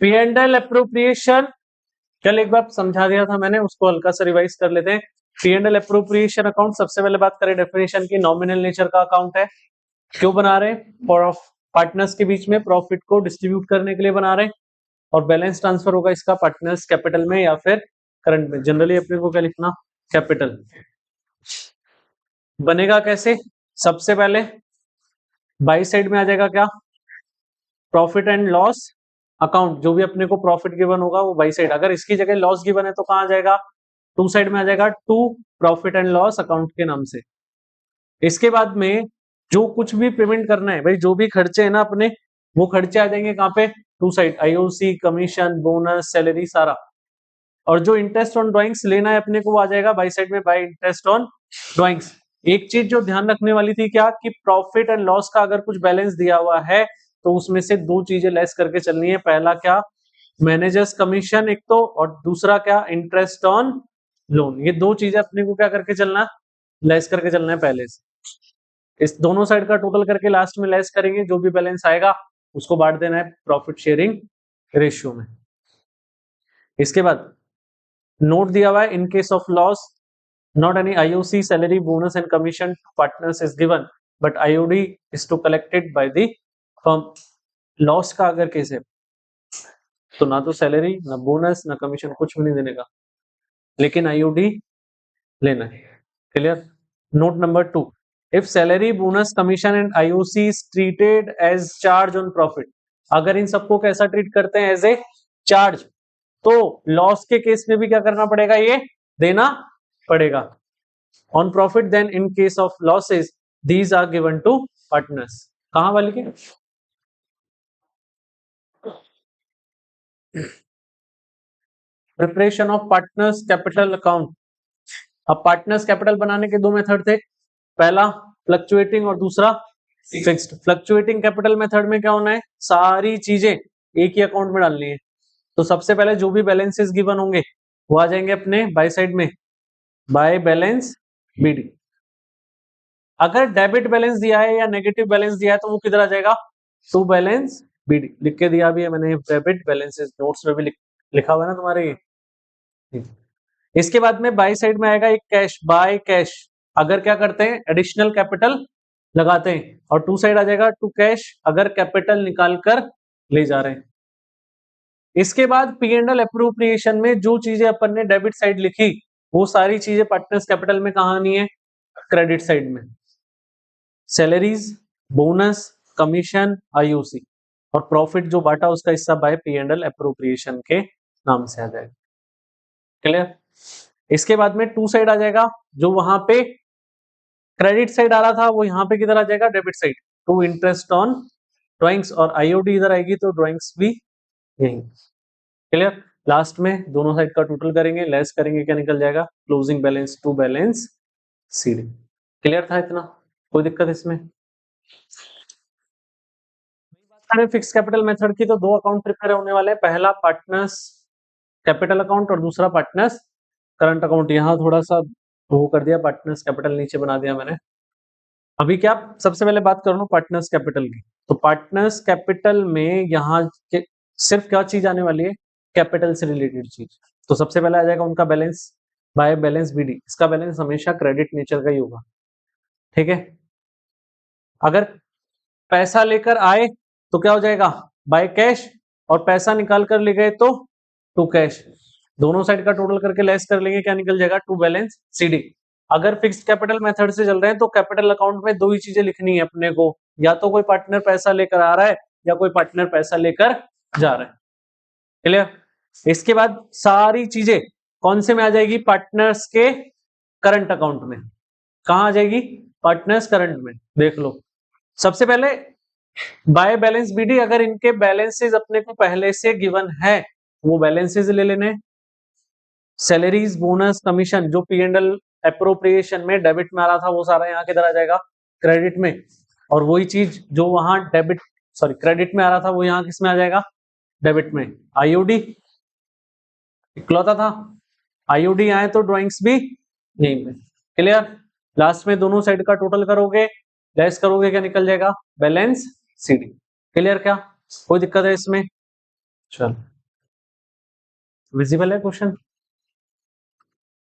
P&L appropriation कल एक बार समझा दिया था मैंने, उसको हल्का सा रिवाइज कर लेते हैं। P&L अप्रोप्रिएशन अकाउंट, सबसे पहले बात करें डेफिनेशन की, नॉमिनल नेचर का अकाउंट है। क्यों बना रहे हैं? फॉर पार्टनर्स के बीच में प्रॉफिट को डिस्ट्रीब्यूट करने के लिए बना रहे हैं। और बैलेंस ट्रांसफर होगा इसका पार्टनर्स कैपिटल में या फिर करंट में। जनरली अपने को क्या लिखना? कैपिटल। बनेगा कैसे? सबसे पहले बाई साइड में आ जाएगा क्या? Profit and loss account. जो भी अपने को प्रॉफिट गिवन होगा वो बाई साइड। अगर इसकी जगह लॉस गिवन है तो कहां आ जाएगा? टू साइड में आ जाएगा, to profit and loss account के नाम से। इसके बाद में जो कुछ भी पेमेंट करना है भाई, जो भी खर्चे है ना अपने, वो खर्चे आ जाएंगे कहां पे? To side. IOC, commission, bonus, salary, सारा। और जो इंटरेस्ट ऑन ड्राइंग्स लेना है अपने को, वो आ जाएगा बाई साइड में, बाय इंटरेस्ट ऑन ड्राइंग्स। एक चीज जो ध्यान रखने वाली थी क्या, कि प्रॉफिट एंड लॉस का अगर कुछ बैलेंस दिया हुआ है तो उसमें से दो चीजें लेस करके चलनी है। पहला क्या? मैनेजर्स कमीशन एक तो, और दूसरा क्या? Interest on loan. ये दो चीजें अपने को क्या करके चलना? लेस करके चलना है पहले से। इस दोनों साइड का टोटल करके लास्ट में लेस करेंगे, जो भी बैलेंस आएगा उसको बांट देना है प्रॉफिट शेयरिंग रेशियो में। इसके बाद नोट दिया हुआ है, इन case of loss not any IOC, salary, bonus and commission to partners is given, but IOD is to collected by the firm. Loss का अगर केस है तो ना तो सैलरी, ना बोनस, ना कमीशन, कुछ भी नहीं देने का, लेकिन आईओडी लेना है। Clear? Note number 2, if salary, bonus, commission and IOC is treated as charge on profit, अगर इन सबको कैसा ट्रीट करते हैं? एज ए चार्ज, तो लॉस के केस में भी क्या करना पड़ेगा? ये देना पड़ेगा on profit. Then in case of losses these are given to partners. कहां वाले के? Preparation of partners capital account. अब पार्टनर्स कैपिटल बनाने के दो मेथड थे, पहला फ्लक्चुएटिंग और दूसरा फिक्स्ड। फ्लक्चुएटिंग कैपिटल मेथड में क्या होना है? सारी चीजें एक ही अकाउंट में डालनी है। तो सबसे पहले जो भी बैलेंसेस गिवन होंगे वो आ जाएंगे अपने बाय साइड में, बाय बैलेंस बीडी। अगर डेबिट बैलेंस दिया है या नेगेटिव बैलेंस दिया है तो वो किधर आ जाएगा? To balance BD. लिख के दिया भी है मैंने, डेबिट बैलेंसेस नोट्स में भी लिखा हुआ है ना तुम्हारे। इसके बाद में बाय साइड में आएगा एक कैश, बाय कैश। अगर क्या करते हैं? एडिशनल कैपिटल लगाते हैं। और टू साइड आ जाएगा टू कैश, अगर कैपिटल निकाल कर ले जा रहे हैं। इसके बाद P&L अप्रोप्रिएशन में जो चीजें अपन ने डेबिट साइड लिखी वो सारी चीजें पार्टनर्स कैपिटल में कहां आनी है? क्रेडिट साइड में। सैलरीज, बोनस, कमीशन, आईओसी, और प्रॉफिट जो बांटा उसका हिस्सा बाय P&L अप्रोप्रिएशन के नाम से आ जाएगा। क्लियर? इसके बाद में टू साइड आ जाएगा, जो वहां पे क्रेडिट साइड आ रहा था वो यहाँ पे किधर आ जाएगा? Debit side, to interest on drawings, और आईओडी इधर आएगी तो ड्राइंग्स भी यही। क्लियर? लास्ट में दोनों साइड का टोटल करेंगे, लेस करेंगे, क्या निकल जाएगा? Closing balance to balance CD. Clear था इतना? कोई दिक्कत इसमें? फिक्स कैपिटल मेथड की तो दो अकाउंट प्रिपेयर होने वाले हैं, पहला पार्टनर्स कैपिटल अकाउंट और दूसरा पार्टनर्स करंट अकाउंट। यहाँ थोड़ा सा वो कर दिया, पार्टनर्स कैपिटल नीचे बना दिया मैंने। अभी क्या सबसे पहले बात कर लो पार्टनर्स कैपिटल की। तो पार्टनर्स कैपिटल में यहाँ सिर्फ क्या चीज आने वाली है? कैपिटल से रिलेटेड चीज। तो सबसे पहले आ जाएगा उनका बैलेंस बाय बैलेंस बीडी। इसका बैलेंस हमेशा क्रेडिट नेचर का ही होगा। ठीक है? अगर पैसा लेकर आए तो क्या हो जाएगा? बाय कैश, और पैसा निकाल कर ले गए तो टू कैश। दोनों साइड का टोटल करके लेस कर लेंगे, क्या निकल जाएगा? To balance CD. अगर फिक्स्ड कैपिटल मेथड से चल रहे हैं तो कैपिटल अकाउंट में दो ही चीजें लिखनी है अपने को, या तो कोई पार्टनर पैसा लेकर आ रहा है या कोई पार्टनर पैसा लेकर जा रहा है। क्लियर? इसके बाद सारी चीजें कौन से में आ जाएगी? पार्टनर्स के करंट अकाउंट में। कहां आ जाएगी? पार्टनर्स करंट में। देख लो, सबसे पहले बाय बैलेंस बीडी, अगर इनके बैलेंसेस अपने को पहले से गिवन है वो बैलेंसेस ले लेने। सैलरीज, बोनस, कमीशन जो P&L अप्रोप्रिएशन में डेबिट में आ रहा था वो सारा यहाँ किधर आ जाएगा? क्रेडिट में। और वही चीज जो वहां क्रेडिट में आ रहा था वो यहाँ किस में आ जाएगा? डेबिट में। आईओडी इकलौता था, आईओडी आए तो ड्राइंग्स भी यहीं पे। क्लियर? लास्ट में दोनों साइड का टोटल करोगे, लेस करोगे, क्या निकल जाएगा? Balance CD. क्लियर? क्या कोई दिक्कत है इसमें? चल विजिबल है क्वेश्चन,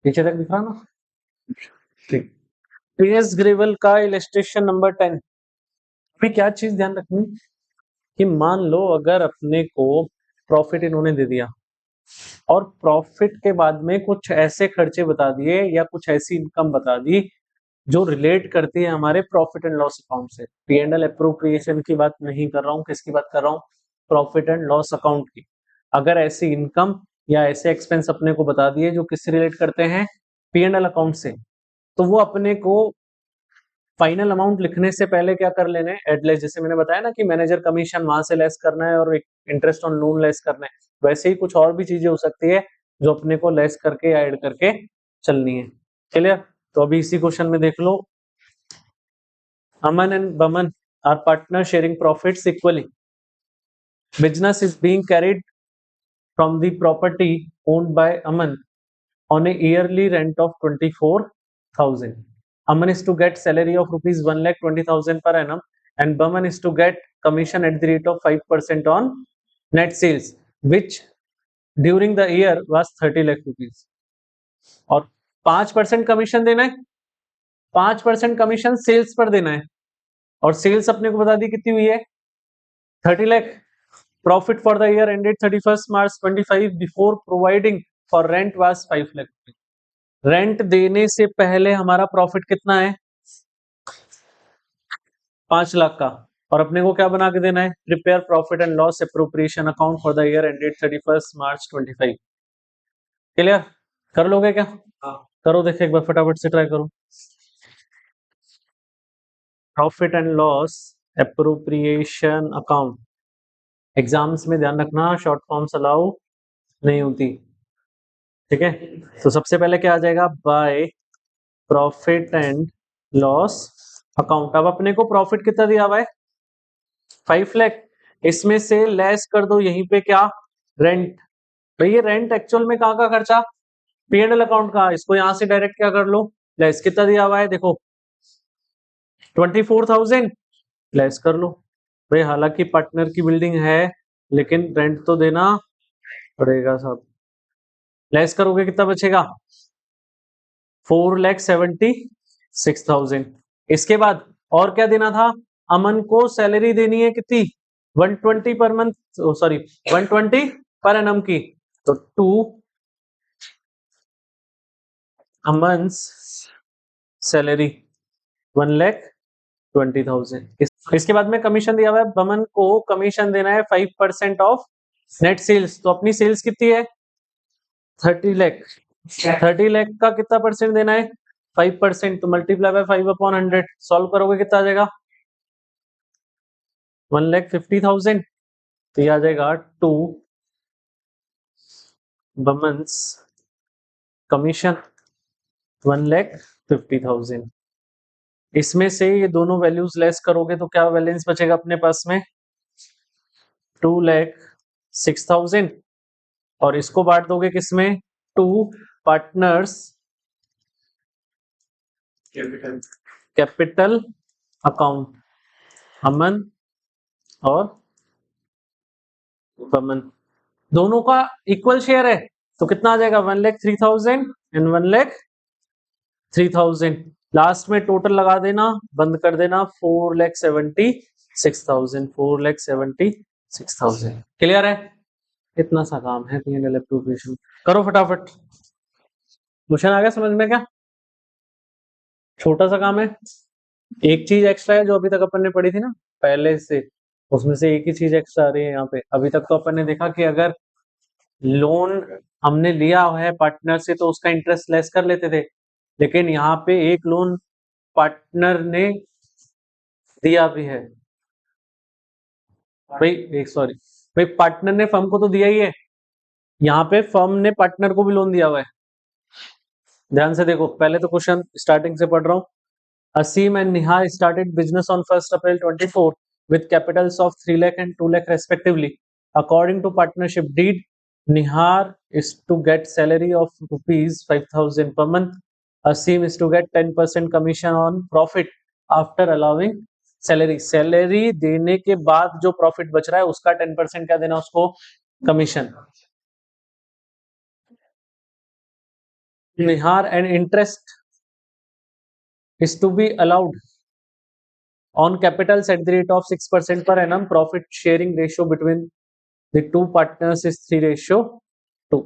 पीछे तक दिख रहा ना? ठीक। पीएस ग्रेवल का इलस्ट्रेशन नंबर 10। अभी क्या चीज ध्यान रखनी कि मान लो अगर अपने को प्रॉफिट इन्होंने दे दिया और प्रॉफिट के बाद में कुछ ऐसे खर्चे बता दिए या कुछ ऐसी इनकम बता दी जो रिलेट करती है हमारे प्रॉफिट एंड लॉस अकाउंट से। P&L एप्रोप्रिएशन की बात नहीं कर रहा हूँ, किसकी बात कर रहा हूँ? प्रॉफिट एंड लॉस अकाउंट की। अगर ऐसी इनकम या ऐसे एक्सपेंस अपने को बता दिए जो किससे रिलेट करते हैं? P&L अकाउंट से, तो वो अपने को फाइनल अमाउंट लिखने से पहले क्या कर लेने? एडलेस, जैसे मैंने बताया ना कि मैनेजर कमीशन वहां से लेस करना है और एक इंटरेस्ट ऑन लोन लेस करना है, वैसे ही कुछ और भी चीजें हो सकती है जो अपने को लेस करके या ऐड करके चलनी है। क्लियर? तो अभी इसी क्वेश्चन में देख लो, Aman and Baman are partners sharing profits equally. Business is being carried from the property owned by Aman on a yearly rent of 24,000. Aman is to get salary of rupees 1,20,000 per annum and Baman is to get commission at the rate of 5% on net sales, which during the year was 30 lakh rupees. और 5% commission देना है, 5% commission sales पर देना है और sales अपने को बता दी कितनी हुई है? 30 lakh. Profit for the year ended 31st March 25 before providing for rent was 5 lakh. Rent देने से पहले हमारा प्रॉफिट कितना है? 5 लाख का। और अपने को क्या बना के देना है? Prepare profit and loss appropriation account for the year ended 31st March 25। Clear? कर लोगे क्या? करो, देखे एक बार फटाफट से ट्राई करो। Profit and loss appropriation account, exams में ध्यान रखना शॉर्ट फॉर्म्स अलाउ नहीं होती, ठीक है? तो सबसे पहले क्या आ जाएगा? By profit and loss account. अब अपने को प्रॉफिट कितना दिया हुआ है? 5 लाख। इसमें से लेस कर दो यहीं पे क्या? रेंट। भाई ये रेंट एक्चुअल में कहाँ का खर्चा? P&L अकाउंट का। इसको यहां से डायरेक्ट क्या कर लो? लेस। कितना दिया हुआ है? देखो 24,000, लेस कर लो। भाई हालांकि पार्टनर की बिल्डिंग है लेकिन रेंट तो देना पड़ेगा साहब। लेस करोगे कितना बचेगा? 4,76,000। इसके बाद और क्या देना था? अमन को सैलरी देनी है कितनी? 120 per month, sorry 120 per annum की। तो 2 अमन्स सैलरी 1,20,000। इसके बाद में कमीशन दिया हुआ है, बमन को कमीशन देना है 5% ऑफ नेट सेल्स। तो अपनी सेल्स कितनी है? 30 लाख। 30 लाख का कितना परसेंट देना है? 5%। तो मल्टीप्लाई बाय 5/100। सॉल्व करोगे कितना आ जाएगा? 1,50,000। तो ये आ जाएगा 2 बमन्स कमीशन 1,50,000। इसमें से ये दोनों वैल्यूज लेस करोगे तो क्या बैलेंस बचेगा अपने पास में? 2,06,000। और इसको बांट दोगे किसमें? 2 पार्टनर्स कैपिटल अकाउंट, अमन और बमन, दोनों का इक्वल शेयर है। तो कितना आ जाएगा? 1,03,000 एंड 1,03,000। लास्ट में टोटल लगा देना, बंद कर देना। 4,76,000, 4,76,000। क्लियर है? इतना सा काम है P&L एप्रोप्रिएशन। करो फटाफट। क्वेश्चन आ गया समझ में? क्या छोटा सा काम है। एक चीज एक्स्ट्रा है जो अभी तक अपन ने पढ़ी थी ना पहले से, उसमें से एक ही चीज एक्स्ट्रा आ रही है यहाँ पे। अभी तक तो अपन ने देखा कि अगर लोन हमने लिया है पार्टनर से तो उसका इंटरेस्ट लेस कर लेते थे, लेकिन यहाँ पे एक लोन पार्टनर ने दिया भी है। भाई एक सॉरी, भाई पार्टनर ने फर्म को तो दिया ही है, यहाँ पे फर्म ने पार्टनर को भी लोन दिया हुआ है। ध्यान से देखो, पहले तो क्वेश्चन स्टार्टिंग से पढ़ रहा हूँ। Asim and Nihar started business on 1st April 24 with capitals of 3 lakh and 2 lakh respectively. According to partnership deed, Nihar is to get salary of rupees 5,000 per month. Asim is to get 10% commission on profit after allowing salary. Salary देने के बाद जो profit बच रहा है उसका 10% क्या देना उसको? Commission, Nihar and interest is to be allowed on capitals at the rate of 6% per annum. Profit sharing ratio between the two partners is 3:2.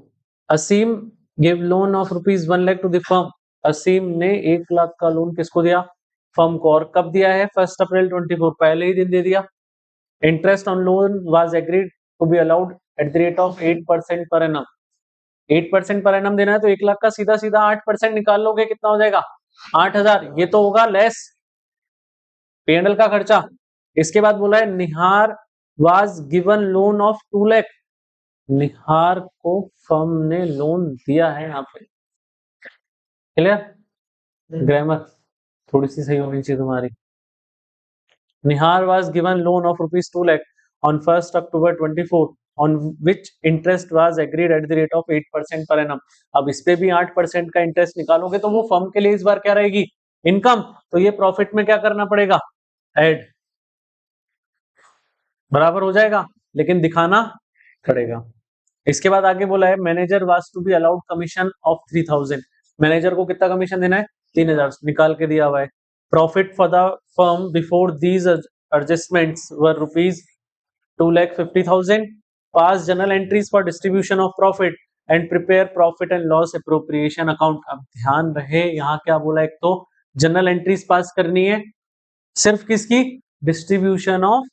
Aseem gave loan of rupees 1 lakh to the firm. Aseem ने 1 लाख का loan किसको दिया? Firm को। और कब दिया है? 1 April 24, पहले ही दिन दे दिया। Interest on loan was agreed to be allowed at the rate of 8% per annum. 8% per annum देना है तो 1 लाख का सीधा सीधा 8% निकाल लोगे, कितना हो जाएगा? 8,000। ये तो होगा लेस P&L का खर्चा। इसके बाद बोला है Nihar was given loan of 2 lakh. Nihar को फर्म ने लोन दिया है। यहाँ पे क्लियर? ग्रामर थोड़ी सी सही होनी चाहिए तुम्हारी। Nihar was given loan of rupees 2 lakh on 1 October 24 on which interest was agreed at the rate of 8% per annum। अब इस पे भी 8% का इंटरेस्ट निकालोगे तो वो फर्म के लिए इस बार क्या रहेगी? इनकम। तो ये प्रॉफिट में क्या करना पड़ेगा? ऐड। बराबर हो जाएगा, लेकिन दिखाना पड़ेगा। इसके बाद आगे बोला है manager was to be allowed commission of 3,000। Manager को कितना कमीशन देना है? 3,000 निकाल के दिया हुआ है। Profit for the firm before these adjustments were rupees 2,50,000। Pass general entries for distribution of profit and prepare profit and loss appropriation account. अब ध्यान रहे यहाँ क्या बोला, एक तो जनरल एंट्रीज पास करनी है सिर्फ किसकी? डिस्ट्रीब्यूशन ऑफ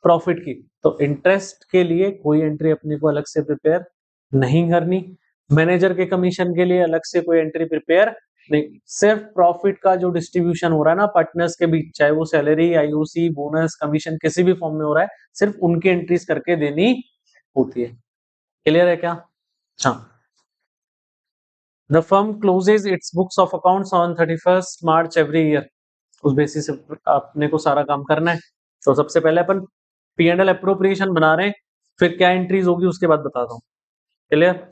प्रॉफिट की। तो इंटरेस्ट के लिए कोई एंट्री अपने को अलग से प्रिपेयर नहीं करनी, मैनेजर के कमीशन के लिए अलग से कोई एंट्री प्रिपेयर नहीं, सिर्फ प्रॉफिट का जो डिस्ट्रीब्यूशन हो रहा है ना पार्टनर्स के बीच, चाहे वो सैलरी, आईओसी, बोनस, कमीशन किसी भी फॉर्म में हो रहा है, सिर्फ उनकी एंट्रीज करके देनी होती है। क्लियर है क्या? हाँ। The firm closes its books of accounts on 31 March every year. उस बेसिस से अपने को सारा काम करना है। तो सबसे पहले अपन P&L अप्रोप्रिएशन बना रहे हैं, फिर क्या एंट्रीज होगी उसके बाद बताता हूँ। Clear?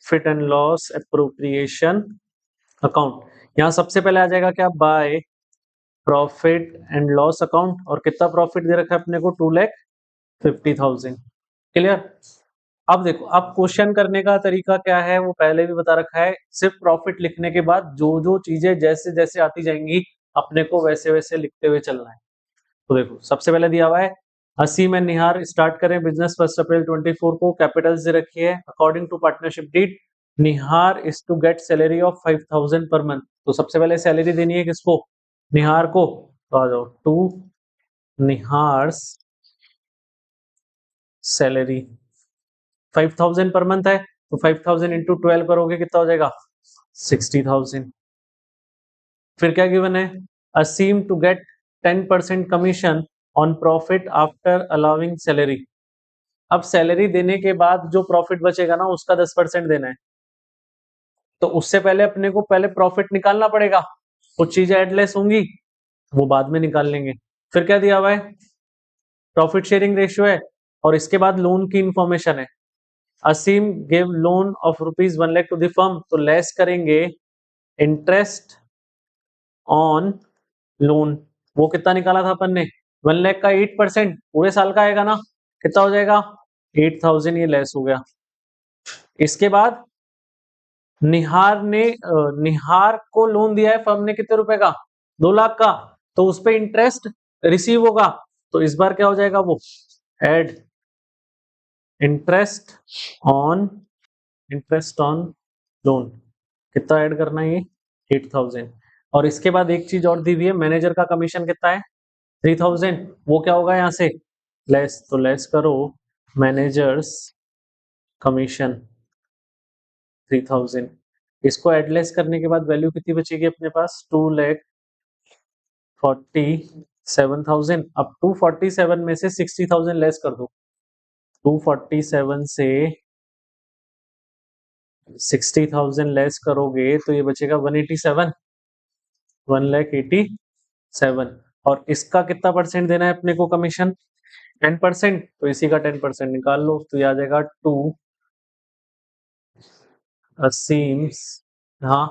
Profit and loss appropriation account. यहाँ सबसे पहले आ जाएगा क्या? By profit and loss account. और कितना प्रॉफिट दे रखा है अपने को? 2,50,000। क्लियर? अब देखो, अब क्वेश्चन करने का तरीका क्या है वो पहले भी बता रखा है। सिर्फ प्रॉफिट लिखने के बाद जो जो चीजें जैसे जैसे आती जाएंगी अपने को वैसे वैसे लिखते हुए चलना है। तो देखो सबसे पहले दिया हुआ है असीम एंड निहार स्टार्ट करें बिजनेस 1 अप्रैल 24 को। कैपिटल्स दे रखी है according to partnership deed Nihar is to get salary of 5,000 per month. तो सबसे पहले सैलरी देनी है किसको? निहार को। तो आ जाओ टू निहार्स सैलरी 5,000 पर मंथ है, तो 5,000 इंटू 12 करोगे कितना हो जाएगा? 60,000। फिर क्या गिवन है? Aseem to get 10% commission on profit after allowing salary. अब सैलरी देने के बाद जो प्रॉफिट बचेगा ना उसका 10% देना है। तो उससे पहले अपने को पहले प्रॉफिट निकालना पड़ेगा, कुछ चीजें एडलेस होंगी वो बाद में निकाल लेंगे। फिर क्या दिया हुआ है? प्रॉफिट शेयरिंग रेशियो है, और इसके बाद लोन की इंफॉर्मेशन है। Aseem give loan of rupees 1 lakh to the firm, तो लेस करेंगे इंटरेस्ट ऑन लोन। वो कितना निकाला था अपन ने? 1 लाख का 8% पूरे साल का आएगा ना, कितना हो जाएगा? 8,000। ये लेस हो गया। इसके बाद निहार को लोन दिया है फर्म ने कितने रुपए का? 2 लाख का। तो उस पर इंटरेस्ट रिसीव होगा, तो इस बार क्या हो जाएगा? वो एड इंटरेस्ट ऑन लोन। कितना ऐड करना है? ये 8,000। और इसके बाद एक चीज और दी हुई है, मैनेजर का कमीशन कितना है? 3,000। वो क्या होगा यहाँ से? लेस। तो लेस करो मैनेजर्स कमीशन 3,000। इसको एडलेस करने के बाद वैल्यू कितनी बचेगी अपने पास? 2,47,000। अब 247 में से 60,000 लेस कर दो। 247 से 60,000 लेस करोगे तो ये बचेगा 187। 1,87। और इसका कितना परसेंट देना है अपने को कमीशन? 10%। तो इसी का 10% निकाल लो, तो ये आ जाएगा 2 असीम्स, हाँ,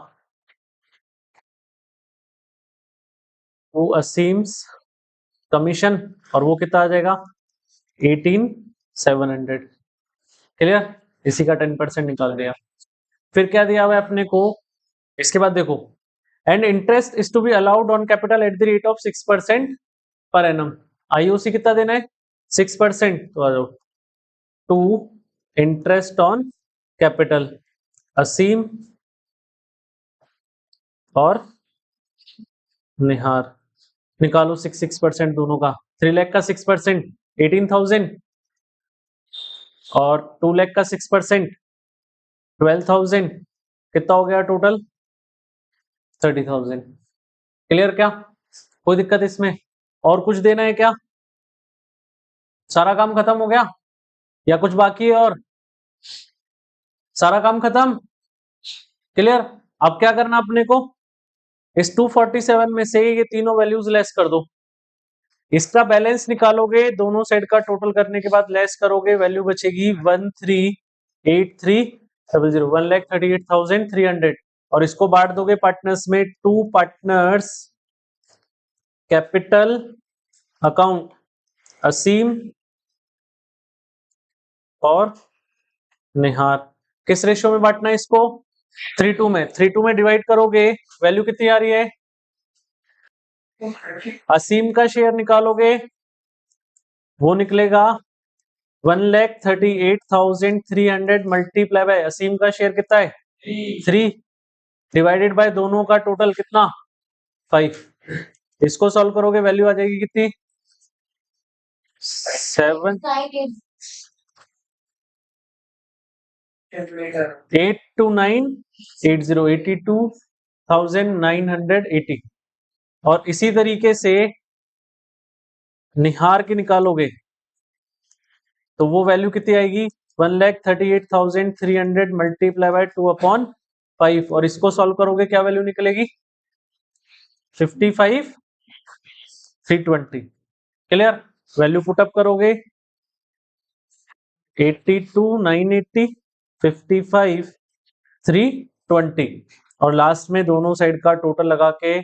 वो असीम्स कमीशन, और वो कितना आ जाएगा 18,700। क्लियर, इसी का 10% निकाल दिया। फिर क्या दिया हुआ है अपने को, इसके बाद देखो, and interest is to be allowed on capital at the rate of 6% per annum. IOC कितना देना है 6%, तो आ जाओ टू इंटरेस्ट ऑन कैपिटल असीम और निहार, निकालो 6% दोनों का। 3 लाख का 6% 18,000 और 2 लाख का 6% 12,000, कितना हो गया टोटल 30,000। क्लियर क्या, कोई दिक्कत इसमें, और कुछ देना है क्या, सारा काम खत्म हो गया या कुछ बाकी है और, सारा काम खत्म। क्लियर, अब क्या करना अपने को, इस 247 में से ये तीनों वैल्यूज लेस कर दो, इसका बैलेंस निकालोगे, दोनों साइड का टोटल करने के बाद लेस करोगे, वैल्यू बचेगी 1383,000, 1,38,300, और इसको बांट दोगे पार्टनर्स में, टू पार्टनर्स कैपिटल अकाउंट असीम और निहार। किस रेशियो में बांटना है इसको, 3:2 में। 3:2 में डिवाइड करोगे, वैल्यू कितनी आ रही है, असीम का शेयर निकालोगे, वो निकलेगा 1,38,300 मल्टीप्लाई बाय असीम का शेयर कितना है 3, डिवाइडेड बाय दोनों का टोटल कितना 5। इसको सॉल्व करोगे, वैल्यू आ जाएगी कितनी 7 82,980 और इसी तरीके से निहार की निकालोगे तो वो वैल्यू कितनी आएगी 1,38,300 मल्टीप्लाई बाय 2/5 और इसको सॉल्व करोगे क्या वैल्यू निकलेगी 55,320। क्लियर, वैल्यू पुटअप करोगे 82,980 55,320 और लास्ट में दोनों साइड का टोटल लगा के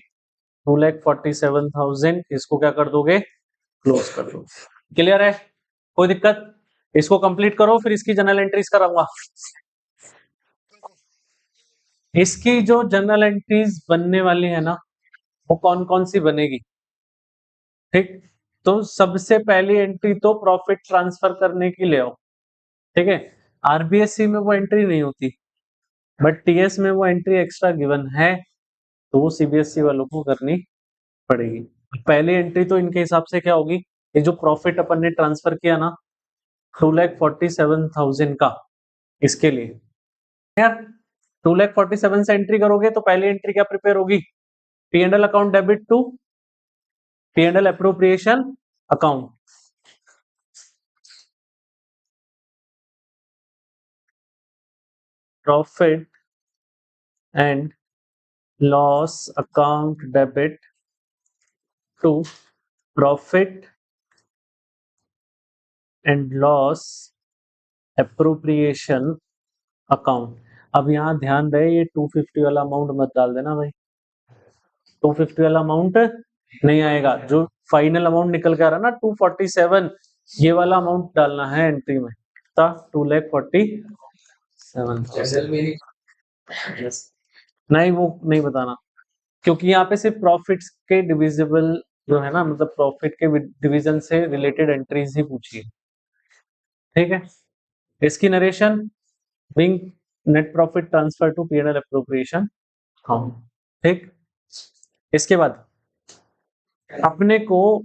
2,47,000 इसको क्या कर दोगे क्लोज कर दो। क्लियर है, कोई दिक्कत, इसको कंप्लीट करो फिर इसकी जनरल एंट्रीज कराऊंगा। इसकी जो जनरल एंट्रीज बनने वाली है ना वो कौन कौन सी बनेगी, ठीक, तो सबसे पहली एंट्री तो प्रॉफिट ट्रांसफर करने की ले आओ, ठीक है। आरबीएससी में वो एंट्री नहीं होती बट टीएस में वो एंट्री एक्स्ट्रा गिवन है, तो वो सीबीएसई वालों को करनी पड़ेगी। पहली एंट्री तो इनके हिसाब से क्या होगी, ये जो प्रॉफिट अपन ने ट्रांसफर किया ना 2,47,000 का, इसके लिए यार 2,47,000 से एंट्री करोगे तो पहली एंट्री क्या प्रिपेयर होगी, P&L account debit to P&L appropriation account, profit and loss account debit to profit and loss appropriation account. अब यहाँ ध्यान रहे ये 250 वाला अमाउंट मत डाल देना भाई, 250 वाला अमाउंट नहीं आएगा, जो फाइनल अमाउंट निकल के आ रहा है ना 247, ये वाला अमाउंट डालना है एंट्री में, 2,47,000। नहीं वो नहीं बताना, क्योंकि यहाँ पे सिर्फ प्रॉफिट्स के डिविजिबल जो है ना, मतलब प्रॉफिट के डिवीजन से रिलेटेड एंट्रीज ही पूछी है, ठीक है। इसकी narration being net profit transfer to P&L appropriation account, ठीक। इसके बाद अपने को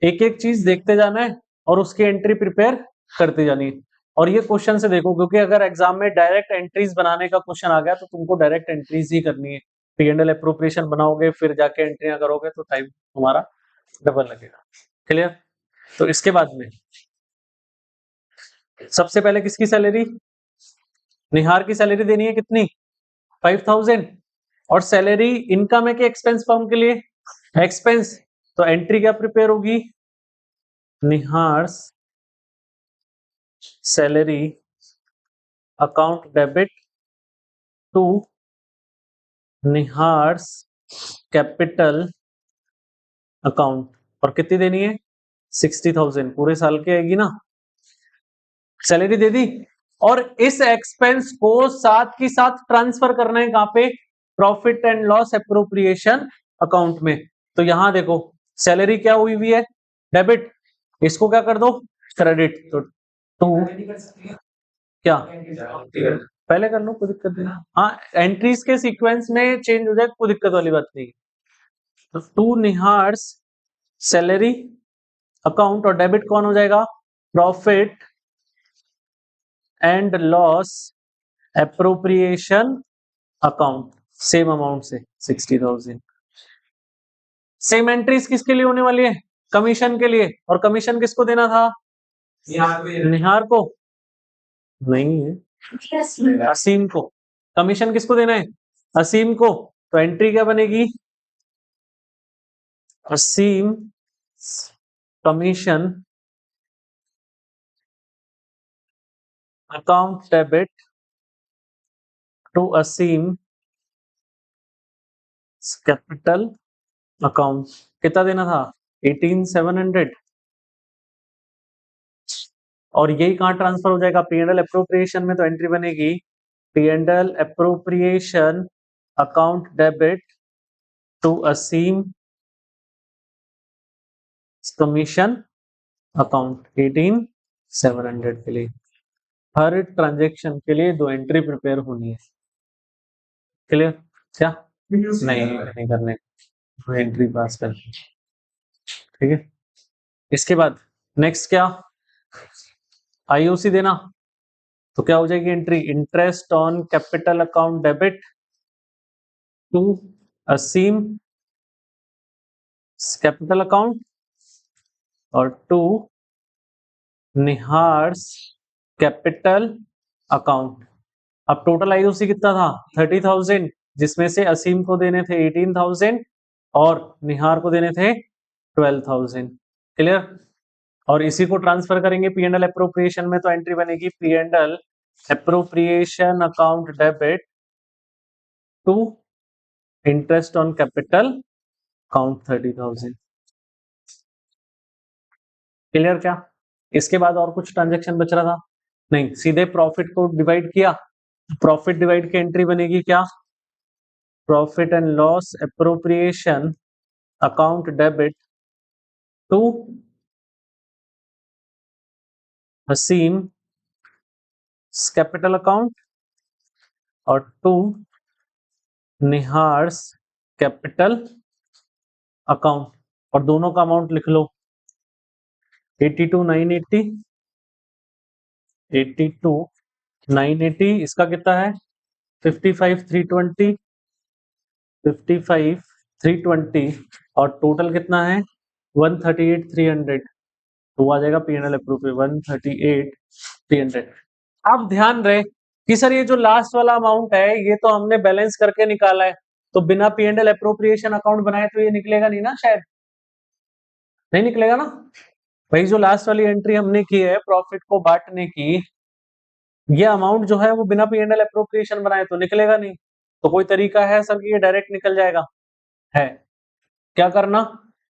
एक एक चीज देखते जाना है और उसकी एंट्री प्रिपेयर करते जानी है। और ये क्वेश्चन से देखो, क्योंकि अगर एग्जाम में डायरेक्ट एंट्रीज बनाने का क्वेश्चन आ गया तो तुमको डायरेक्ट एंट्रीज ही करनी है, P&L एप्रोप्रिएशन बनाओगे फिर जाके एंट्रियां करोगे तो टाइम तुम्हारा डबल लगेगा। क्लियर, तो इसके बाद में सबसे पहले किसकी सैलरी, निहार की सैलरी देनी है कितनी 5,000 और सैलरी इनकम है कि एक्सपेंस फर्म के लिए एक्सपेंस, तो एंट्री क्या प्रिपेयर होगी, Nihar's salary account debit to Nihar's capital account. और कितनी देनी है? 60,000 पूरे साल की आएगी ना, सैलरी दे दी। और इस एक्सपेंस को साथ की साथ ट्रांसफर करना है कहां पे? Profit and loss appropriation account में। तो यहां देखो सैलरी क्या हुई है? डेबिट। इसको क्या कर दो? क्रेडिट। तो टू क्या पहले कर लो, कोई दिक्कत नहीं। हाँ, एंट्रीज के सीक्वेंस में चेंज हो जाए, कोई दिक्कत वाली बात नहीं। तो टू निहार्स सैलरी अकाउंट और डेबिट कौन हो जाएगा? Profit and loss appropriation account. Same amount से 60,000। सेम एंट्रीज किसके लिए होने वाली है? कमीशन के लिए। और कमीशन किसको देना था? निहार को नहीं है, असीम को। कमीशन किसको देना है? असीम को। तो एंट्री क्या बनेगी? Aseem commission account debit to Aseem capital account. कितना देना था? 18,700। और यही कहां ट्रांसफर हो जाएगा? पी&एल एप्रोप्रिएशन में। तो एंट्री बनेगी P and L appropriation account debit to Aseem commission account 18,700 के लिए। हर ट्रांजेक्शन के लिए 2 एंट्री प्रिपेयर होनी है। क्लियर? क्या नहीं करने, 2 एंट्री पास कर। ठीक है। इसके बाद नेक्स्ट क्या? आईओसी देना। तो क्या हो जाएगी entry? Interest on capital account debit to Aseem capital account और टू निहार्स कैपिटल अकाउंट। अब टोटल आईओसी कितना था? 30,000, जिसमें से असीम को देने थे 18,000 और निहार को देने थे 12,000। क्लियर? और इसी को ट्रांसफर करेंगे पी&एल एप्रोप्रिएशन में। तो एंट्री बनेगी P and L appropriation account debit to interest on capital account 30,000। Clear? क्या इसके बाद और कुछ ट्रांजेक्शन बच रहा था? नहीं, सीधे प्रॉफिट को डिवाइड किया। प्रॉफिट डिवाइड की एंट्री बनेगी क्या? Profit and loss appropriation account debit to Aseem capital account और टू निहार्स कैपिटल अकाउंट। और दोनों का अमाउंट लिख लो 82,980। 82,980 इसका कितना है? 55,320। 55,320 और टोटल कितना है? 138,300। तो आ जाएगा पी&एल अप्रूव 138,300। अब ध्यान रहे कि सर ये जो लास्ट वाला अमाउंट है ये तो हमने बैलेंस करके निकाला है, तो बिना पी&एल एप्रोप्रिएशन अकाउंट बनाए तो ये निकलेगा नहीं ना, शायद नहीं निकलेगा ना भाई। जो लास्ट वाली एंट्री हमने की है प्रॉफिट को बांटने की, ये अमाउंट जो है वो बिना पी&एल एप्रोप्रिएशन बनाए तो निकलेगा नहीं। तो कोई तरीका है सर कि ये डायरेक्ट निकल जाएगा? है। क्या करना?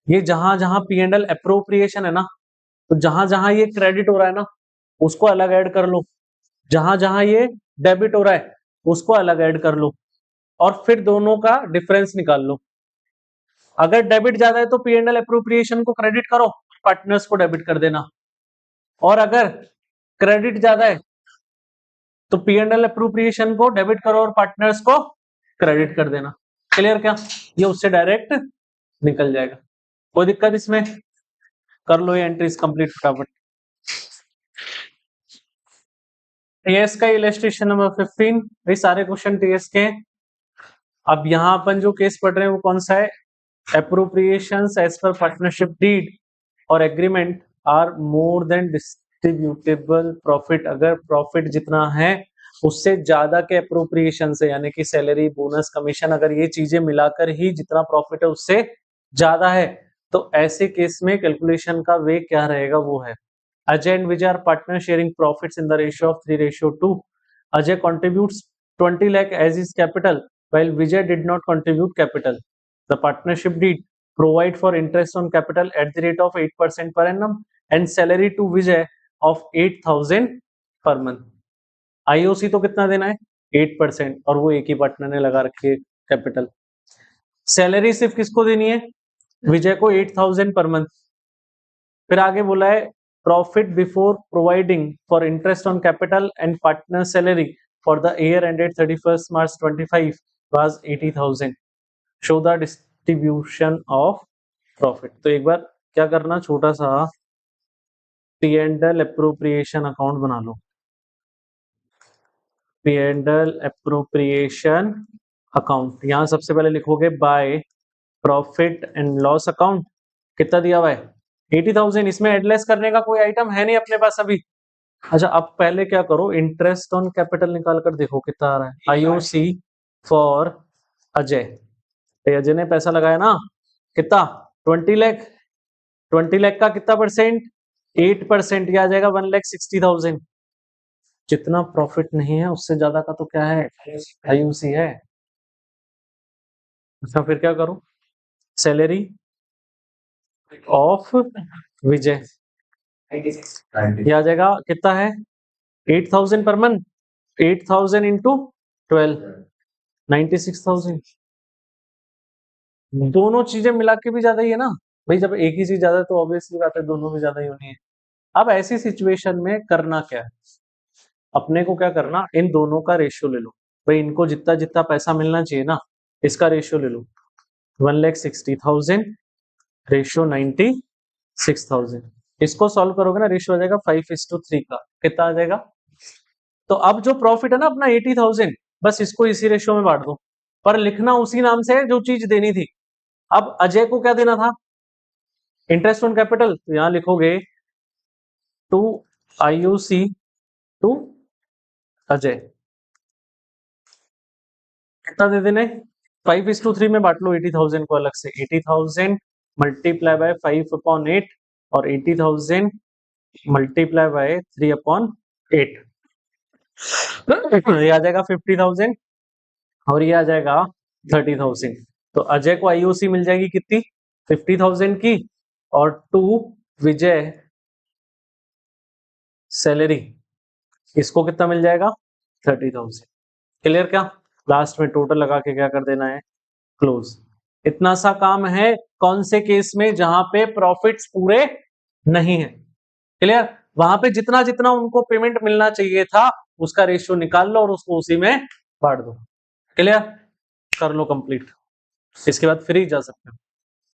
ये जहां जहां पी&एल एप्रोप्रिएशन है ना, तो जहां जहां ये क्रेडिट हो रहा है ना उसको अलग ऐड कर लो, जहां जहां ये डेबिट हो रहा है उसको अलग ऐड कर लो, और फिर दोनों का डिफरेंस निकाल लो। अगर डेबिट ज्यादा है तो पी&एल एप्रोप्रिएशन को क्रेडिट करो, पार्टनर्स को डेबिट कर देना। और अगर क्रेडिट ज्यादा है तो पी&एल एप्रोप्रिएशन को डेबिट करो और पार्टनर्स को क्रेडिट कर देना। क्लियर? क्या ये उससे डायरेक्ट निकल जाएगा? कोई दिक्कत इसमें? कर लो ये एंट्रीज कंप्लीट फटाफट। टीएस का इलस्ट्रेशन नंबर 15। भाई सारे क्वेश्चन टीएस के। अब यहाँ अपन जो केस पढ़ रहे हैं वो कौन सा है? Appropriations as per partnership deed और agreement are more than distributable profit. अगर प्रॉफिट जितना है उससे ज्यादा के एप्रोप्रिएशन से, यानी कि सैलरी, बोनस, कमीशन, अगर ये चीजें मिलाकर ही जितना प्रॉफिट है उससे ज्यादा है, तो ऐसे केस में कैलकुलेशन का वे क्या रहेगा? वो है Ajay and Vijay are partner sharing profits in the ratio of 3:2. Ajay contributes 20 lakh as his capital, while Vijay did not contribute capital. The partnership did provide for interest on capital at the rate of 8% per annum and salary to Vijay of 8,000 per month. IOC तो कितना देना है 8% और वो एक ही partner ने लगा रखी है कैपिटल. सैलरी सिर्फ किसको देनी है विजय को 8,000 पर मंथ. फिर आगे बोला है profit before providing for interest on capital and partner salary for the year ended 31st March 25 was 80,000. Show the distribution of profit. तो एक बार क्या करना, छोटा सा P&L एप्रोप्रिएशन अकाउंट बना लो. P&L appropriation account. यहां सबसे पहले लिखोगे by profit and loss account. कितना दिया हुआ है 80,000. इसमें एडलेस करने का कोई आइटम है नहीं अपने पास अभी. अच्छा, अब पहले क्या करो, इंटरेस्ट ऑन कैपिटल निकाल कर देखो कितना आ रहा है. IOC for Ajay. अजय ने पैसा लगाया ना, कितना 20 लाख. 20 लाख का कितना परसेंट 8%. क्या आ जाएगा 1,60,000. जितना प्रॉफिट नहीं है उससे ज्यादा का तो क्या है IOC है. अच्छा, फिर क्या करो, सैलरी ऑफ विजय ये आ जाएगा कितना है 8,000 पर मंथ. 8,000 इंटू 12 96,000. दोनों चीजें मिला के भी ज्यादा ही है ना भाई. जब एक ही चीज ज्यादा है तो ऑब्वियसली बात है दोनों भी ज्यादा ही होनी है. अब ऐसी सिचुएशन में करना क्या है, अपने को क्या करना, इन दोनों का रेशियो ले लो भाई. इनको जितना जितना पैसा मिलना चाहिए ना इसका रेशियो ले लो. 1,60,000 रेशियो 96,000. इसको सॉल्व करोगे ना रेशियो आ जाएगा 5:3 का. कितना आ जाएगा. तो अब जो प्रॉफिट है ना अपना 80,000, बस इसको इसी रेशियो में बांट दो, पर लिखना उसी नाम से जो चीज देनी थी. अब अजय को क्या देना था इंटरेस्ट ऑन कैपिटल, तो यहां लिखोगे टू IOC टू अजय. कितना दे देने 5:3 में बांट लो 80,000 को अलग से. 80,000 मल्टीप्लाई बाय 5/8 और 80,000 मल्टीप्लाई बाय 3/8. ये आ जाएगा 50,000 और ये आ जाएगा 30,000. तो अजय को IOC मिल जाएगी कितनी 50,000 की और टू विजय सैलरी इसको कितना मिल जाएगा 30,000. क्लियर. क्या लास्ट में टोटल लगा के क्या कर देना है क्लोज. इतना सा काम है. कौन से केस में, जहां पे प्रॉफिट्स पूरे नहीं है. क्लियर. वहां पे जितना जितना उनको पेमेंट मिलना चाहिए था उसका रेशियो निकाल लो और उसको उसी में बांट दो. क्लियर. कर लो कंप्लीट. इसके बाद फ्री जा सकते हो.